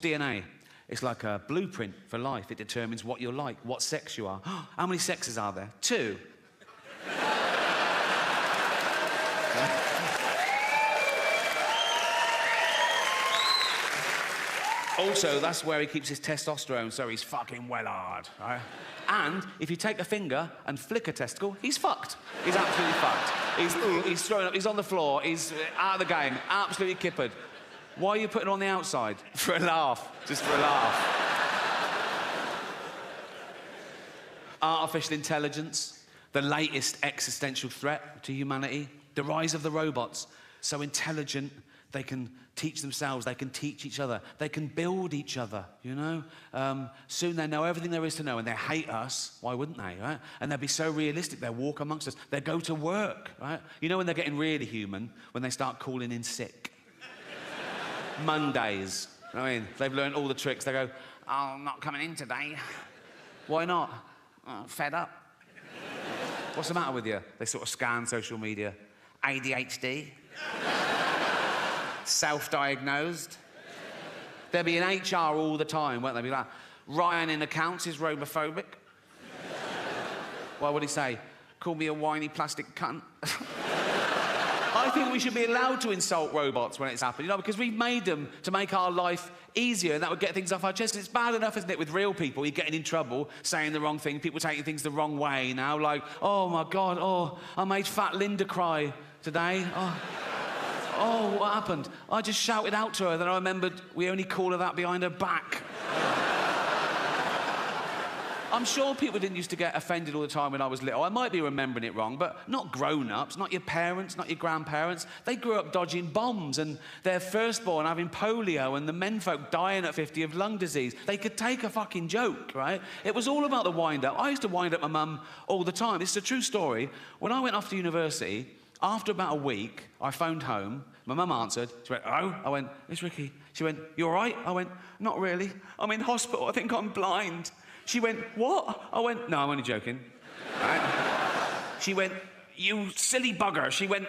DNA? It's like a blueprint for life. It determines what you're like, what sex you are. How many sexes are there? 2. Also, that's where he keeps his testosterone, so he's fucking well hard, right? And if you take a finger and flick a testicle, he's fucked. He's absolutely fucked. He's thrown up, he's on the floor, he's out of the game, absolutely kippered. Why are you putting it on the outside? For a laugh, just for a laugh. Artificial intelligence, the latest existential threat to humanity, the rise of the robots, so intelligent, they can teach themselves, they can teach each other, they can build each other, you know? Soon they know everything there is to know, and they hate us. Why wouldn't they, right? And they'll be so realistic, they'll walk amongst us, they'll go to work, right? You know when they're getting really human? When they start calling in sick. Mondays, I mean, they've learned all the tricks. They go, oh, I'm not coming in today. Why not? Oh, fed up. What's the matter with you? They sort of scan social media. ADHD. Self-diagnosed. They'll be in HR all the time, won't they? Be like, Ryan in accounts is robophobic. What would he say? Call me a whiny plastic cunt. I think we should be allowed to insult robots when it's happened, you know, because we've made them to make our life easier, and that would get things off our chest. It's bad enough, isn't it, with real people, you're getting in trouble, saying the wrong thing, people taking things the wrong way now, like, oh my God, oh, I made fat Linda cry today. Oh, what happened? I just shouted out to her, then I remembered we only call her that behind her back. I'm sure people didn't used to get offended all the time when I was little. I might be remembering it wrong, but not grown-ups, not your parents, not your grandparents. They grew up dodging bombs and their firstborn having polio and the menfolk dying at 50 of lung disease. They could take a fucking joke, right? It was all about the wind-up. I used to wind up my mum all the time. It's a true story. When I went off to university, after about a week, I phoned home. My mum answered. She went, hello? I went, it's Ricky. She went, you all right? I went, not really. I'm in hospital. I think I'm blind. She went, what? I went, no, I'm only joking. Right? She went, you silly bugger. She went,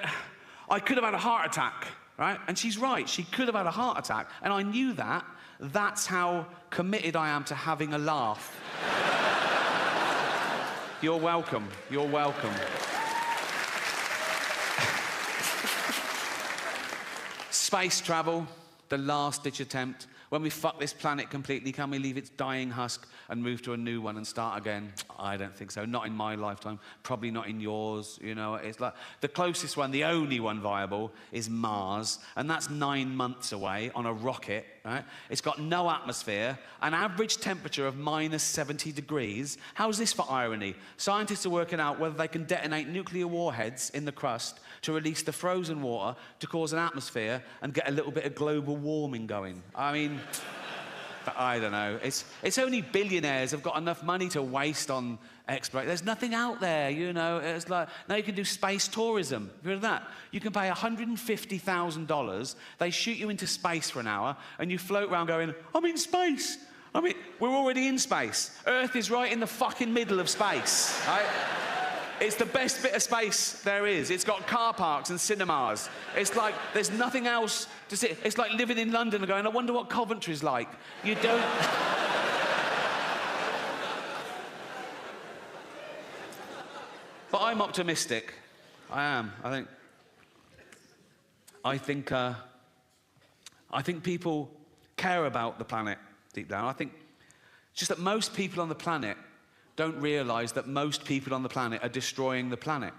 I could have had a heart attack, right? And she's right, she could have had a heart attack. And I knew that. That's how committed I am to having a laugh. You're welcome, you're welcome. Space travel, the last-ditch attempt. When we fuck this planet completely, can we leave its dying husk and move to a new one and start again? I don't think so. Not in my lifetime. Probably not in yours. You know, it's like the closest one, the only one viable, is Mars, and that's 9 months away on a rocket. Right? It's got no atmosphere, an average temperature of -70 degrees. How's this for irony? Scientists are working out whether they can detonate nuclear warheads in the crust to release the frozen water to cause an atmosphere and get a little bit of global warming going. I mean, I don't know. It's only billionaires have got enough money to waste on exploration. There's nothing out there, you know. It's like, now you can do space tourism. Have you heard of that? You can pay $150,000. They shoot you into space for an hour, and you float around going, I'm in space. I mean, we're already in space. Earth is right in the fucking middle of space, right? It's the best bit of space there is. It's got car parks and cinemas. It's like there's nothing else to see. It's like living in London and going, I wonder what Coventry's like. You don't... But I'm optimistic. I am. I think people care about the planet deep down. I think it's just that most people on the planet don't realise that most people on the planet are destroying the planet.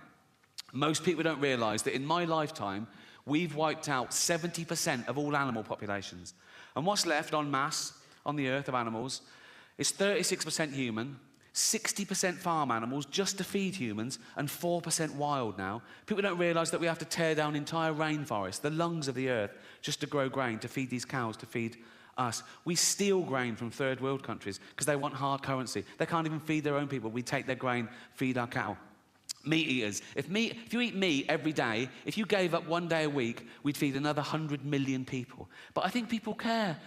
Most people don't realise that in my lifetime, we've wiped out 70% of all animal populations. And what's left en masse on the earth of animals is 36% human, 60% farm animals just to feed humans, and 4% wild now. People don't realise that we have to tear down entire rainforests, the lungs of the earth, just to grow grain, to feed these cows, to feed us. We steal grain from third world countries because they want hard currency. They can't even feed their own people. We take their grain, feed our cattle. Meat eaters. If you eat meat every day, if you gave up 1 day a week, we'd feed another 100 million people. But I think people care.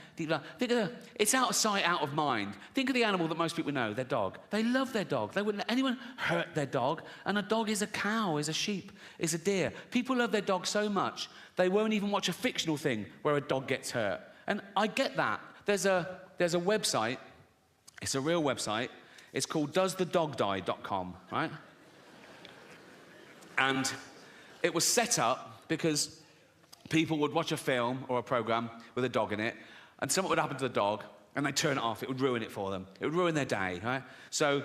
It's out of sight, out of mind. Think of the animal that most people know, their dog. They love their dog. They wouldn't let anyone hurt their dog. And a dog is a cow, is a sheep, is a deer. People love their dog so much, they won't even watch a fictional thing where a dog gets hurt. And I get that. There's a website, it's a real website, it's called doesthedogdie.com, right? And it was set up because people would watch a film or a program with a dog in it, and something would happen to the dog, and they'd turn it off. It would ruin it for them. It would ruin their day, right? So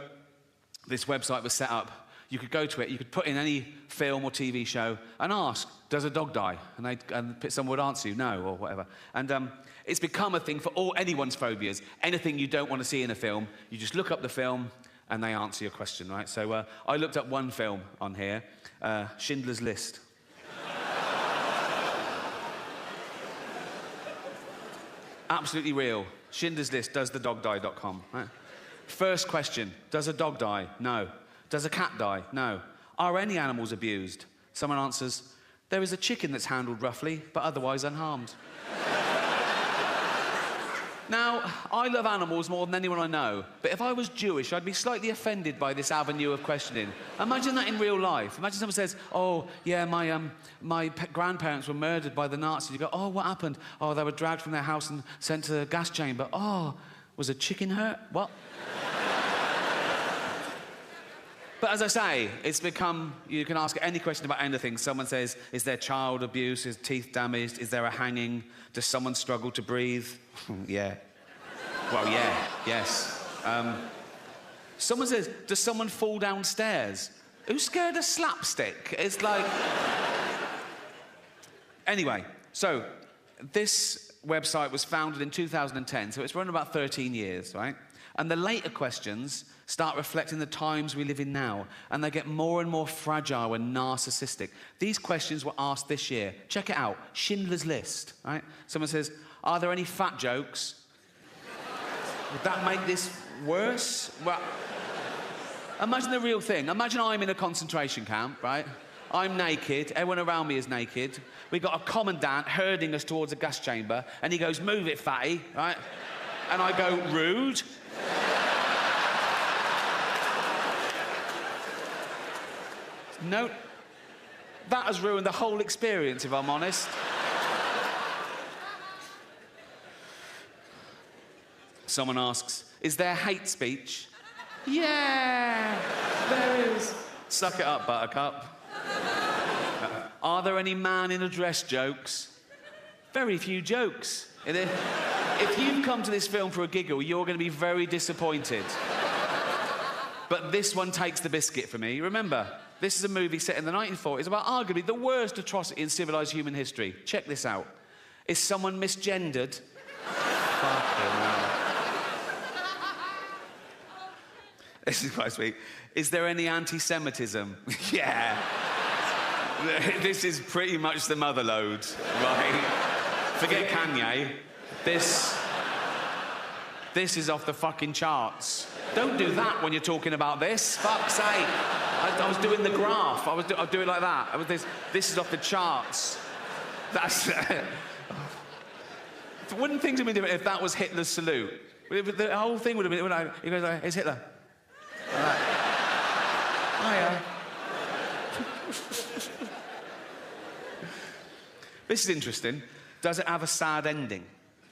this website was set up. You could go to it, you could put in any film or TV show and ask, does a dog die? And someone would answer you, no, or whatever. And it's become a thing for anyone's phobias. Anything you don't want to see in a film, you just look up the film and they answer your question, right? So I looked up one film on here, Schindler's List. Absolutely real. Schindler's List, doesthedogdie.com. Right? First question, does a dog die? No. Does a cat die? No. Are any animals abused? Someone answers, there is a chicken that's handled roughly, but otherwise unharmed. Now, I love animals more than anyone I know, but if I was Jewish, I'd be slightly offended by this avenue of questioning. Imagine that in real life. Imagine someone says, oh, yeah, my grandparents were murdered by the Nazis. You go, oh, what happened? Oh, they were dragged from their house and sent to the gas chamber. Oh, was a chicken hurt? What? But as I say, it's become, you can ask any question about anything. Someone says, is there child abuse? Is teeth damaged? Is there a hanging? Does someone struggle to breathe? Yeah. Well, yeah, yes. Someone says, does someone fall downstairs? Who's scared of slapstick? It's like... Anyway, so this website was founded in 2010, so it's run about 13 years, right? And the later questions start reflecting the times we live in now, and they get more and more fragile and narcissistic. These questions were asked this year. Check it out, Schindler's List, right? Someone says, are there any fat jokes? Would that make this worse? Well, imagine the real thing. Imagine I'm in a concentration camp, right? I'm naked, everyone around me is naked. We've got a commandant herding us towards a gas chamber, and he goes, move it, fatty, right? And I go, rude. No, that has ruined the whole experience, if I'm honest. Someone asks, is there hate speech? Yeah, there is. Suck it up, Buttercup. Are there any man in a dress jokes? Very few jokes. If you've come to this film for a giggle, you're going to be very disappointed. But this one takes the biscuit for me. Remember, this is a movie set in the 1940s about arguably the worst atrocity in civilized human history. Check this out. Is someone misgendered? Fucking hell. This is quite sweet. Is there any anti-Semitism? Yeah. This is pretty much the mother load, right? Forget Kanye. This is off the fucking charts. Don't do that when you're talking about this. Fuck's sake. I was doing the graph. I'll do it like that. This is off the charts. That's... Wouldn't things have been different if that was Hitler's salute? The whole thing would have been... He goes like, it's Hitler. Like, hiya. This is interesting. Does it have a sad ending?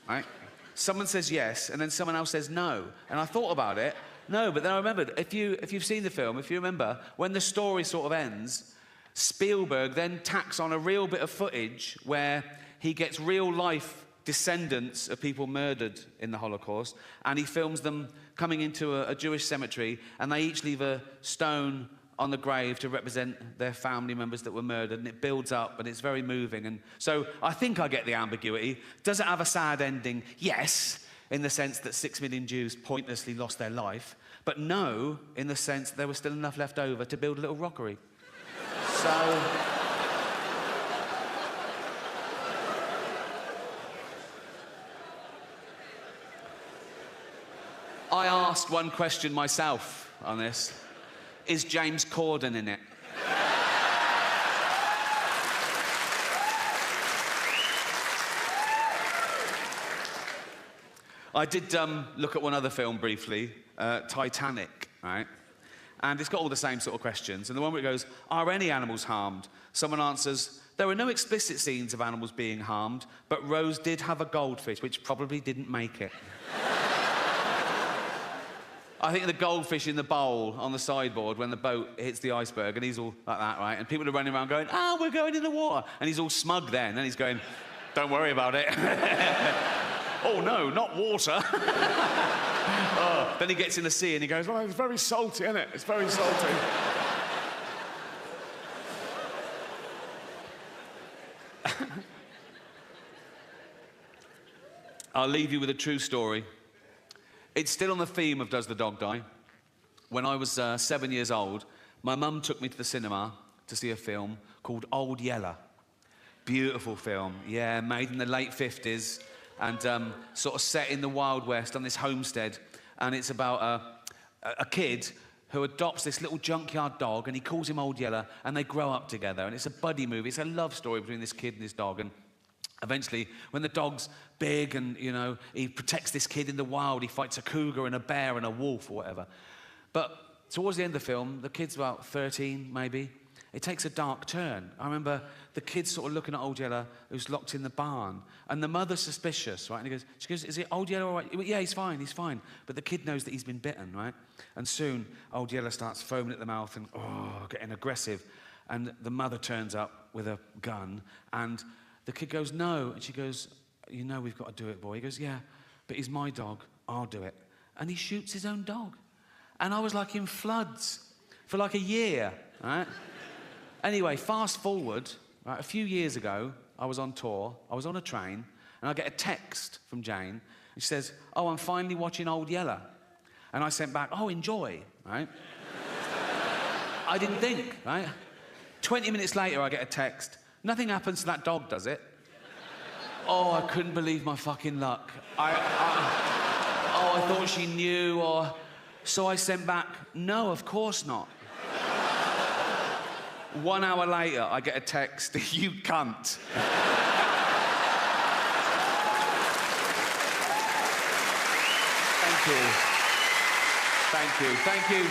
Right? Someone says yes, and then someone else says no. And I thought about it. No, but then I remembered, if you've seen the film, if you remember, when the story sort of ends, Spielberg then tacks on a real bit of footage where he gets real-life descendants of people murdered in the Holocaust, and he films them coming into a Jewish cemetery, and they each leave a stone on the grave to represent their family members that were murdered, and it builds up, and it's very moving. And so I think I get the ambiguity. Does it have a sad ending? Yes, in the sense that 6 million Jews pointlessly lost their life, but no, in the sense that there was still enough left over to build a little rockery. So... I asked one question myself on this. Is James Corden in it? I did look at one other film briefly, Titanic, right? And it's got all the same sort of questions. And the one where it goes, are any animals harmed? Someone answers, There were no explicit scenes of animals being harmed, but Rose did have a goldfish, which probably didn't make it. I think the goldfish in the bowl on the sideboard when the boat hits the iceberg, and he's all like that, right? And people are running around going, "Ah, we're going in the water." And he's all smug then, and he's going, "Don't worry about it." "Oh, no, not water." Oh. Then he gets in the sea and he goes, "Well, it's very salty, isn't it? It's very salty." I'll leave you with a true story. It's still on the theme of does the dog die? When I was 7 years old, my mum took me to the cinema to see a film called Old Yeller. Beautiful film, yeah, made in the late 50s and sort of set in the Wild West on this homestead. And it's about a kid who adopts this little junkyard dog and he calls him Old Yeller and they grow up together. And it's a buddy movie. It's a love story between this kid and his dog. And eventually, when the dog's big and, you know, he protects this kid in the wild, he fights a cougar and a bear and a wolf or whatever. But towards the end of the film, the kid's about 13, maybe, it takes a dark turn. I remember the kid sort of looking at Old Yeller, who's locked in the barn, and the mother's suspicious, right? And she goes, "Is it Old Yeller all right?" "Yeah, he's fine, he's fine." But the kid knows that he's been bitten, right? And soon, Old Yeller starts foaming at the mouth and, getting aggressive. And the mother turns up with a gun, and the kid goes, "No." And she goes, "You know we've got to do it, boy." He goes, "Yeah, but he's my dog. I'll do it." And he shoots his own dog. And I was like in floods for like a year, right? Anyway, fast forward, right, a few years ago, I was on tour, I was on a train, and I get a text from Jane, and she says, "Oh, I'm finally watching Old Yeller." And I sent back, "Oh, enjoy," right? I didn't think, right? 20 minutes later, I get a text. "Nothing happens to that dog, does it?" Oh, I couldn't believe my fucking luck. I thought she knew, or... So I sent back, "No, of course not." 1 hour later, I get a text, "You cunt." Thank you. Thank you. Thank you.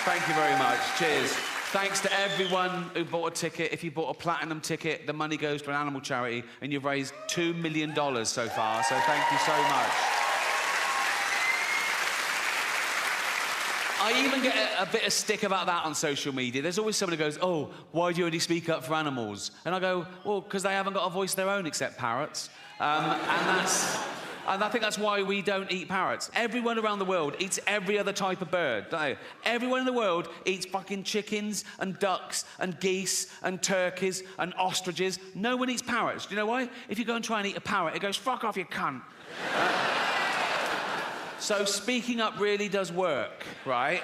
Thank you very much. Cheers. Thanks to everyone who bought a ticket. If you bought a platinum ticket, the money goes to an animal charity, and you've raised $2 million so far, so thank you so much. I even get a bit of stick about that on social media. There's always someone who goes, "Oh, why do you only speak up for animals?" And I go, "Well, because they haven't got a voice of their own except parrots." And I think that's why we don't eat parrots. Everyone around the world eats every other type of bird, don't they? Everyone in the world eats fucking chickens and ducks and geese and turkeys and ostriches. No one eats parrots. Do you know why? If you go and try and eat a parrot, it goes, "Fuck off, you cunt." So speaking up really does work, right?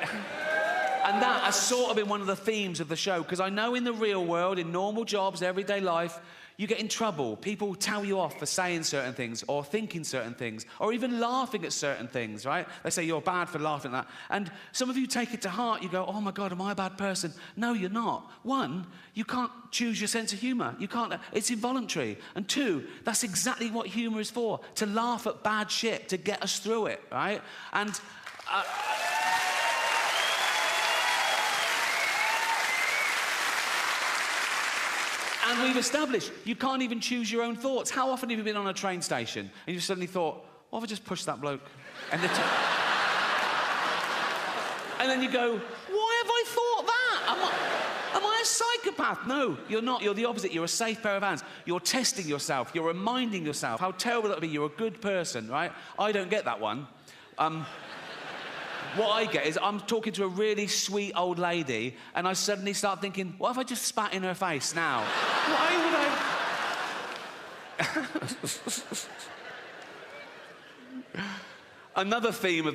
And that has sort of been one of the themes of the show, because I know in the real world, in normal jobs, everyday life, you get in trouble. People tell you off for saying certain things or thinking certain things or even laughing at certain things, right? They say you're bad for laughing at that. And some of you take it to heart. You go, "Oh my God, am I a bad person?" No, you're not. One, you can't choose your sense of humour. You can't, it's involuntary. And two, that's exactly what humour is for, to laugh at bad shit, to get us through it, right? And... And we've established you can't even choose your own thoughts. How often have you been on a train station and you've suddenly thought, "What if I just push that bloke?" And then you go, "Why have I thought that? Am I a psychopath?" No, you're not. You're the opposite. You're a safe pair of hands. You're testing yourself. You're reminding yourself how terrible that would be. You're a good person, right? I don't get that one. What I get is I'm talking to a really sweet old lady and I suddenly start thinking, what if I just spat in her face now? Why would I... Another theme of